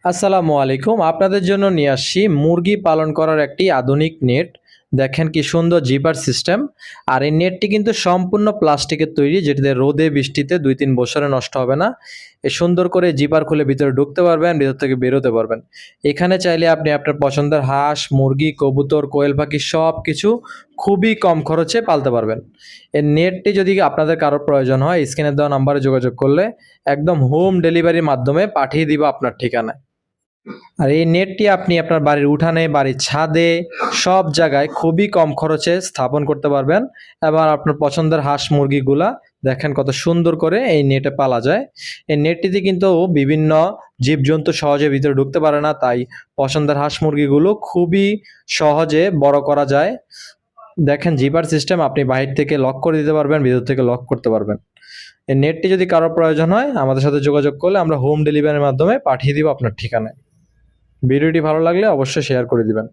আসসালামু আলাইকুম। আপনাদের জন্য নিয়ে আসছি মুরগি পালন করার একটি আধুনিক নেট। দেখেন কি সুন্দর জিপার সিস্টেম। আর এই নেটটি কিন্তু সম্পূর্ণ প্লাস্টিকের তৈরি, যেটিতে রোদে বৃষ্টিতে ২-৩ বছরে নষ্ট হবে না। সুন্দর করে জিপার খুলে ভিতরে ঢুকতে পারবেন, ভিতর থেকে বেরোতে পারবেন। এখানে চাইলে আপনি আপনার পছন্দের হাঁস, মুরগি, কবুতর, কোয়েল পাখি সবকিছু খুবই কম খরচে পালতে পারবেন। এই নেটটি যদি আপনাদের কারো প্রয়োজন হয়, স্ক্রিনে দেওয়া নাম্বারে যোগাযোগ করলে একদম হোম ডেলিভারির মাধ্যমে পাঠিয়ে দিব আপনার ঠিকানায়। আর এই নেটটি আপনি আপনার বাড়ির উঠানে, বাড়ির ছাদে সব জায়গায় খুবই কম খরচে স্থাপন করতে পারবেন। এবং আপনার পছন্দের হাঁস মুরগিগুলা দেখেন কত সুন্দর করে এই নেটে পালা যায়। এই নেটটিতে কিন্তু বিভিন্ন জীবজন্তু সহজে ভিতরে ঢুকতে পারে না, তাই পছন্দের হাঁস মুরগিগুলো খুবই সহজে বড় করা যায়। দেখেন জিপার সিস্টেম, আপনি বাহির থেকে লক করে দিতে পারবেন, ভিতর থেকে লক করতে পারবেন। এই নেটটি যদি কারো প্রয়োজন হয় আমাদের সাথে যোগাযোগ করলে আমরা হোম ডেলিভারির মাধ্যমে পাঠিয়ে দিব আপনার ঠিকানায়। ভিডিওটি ভালো লাগলে অবশ্যই শেয়ার করে দিবেন।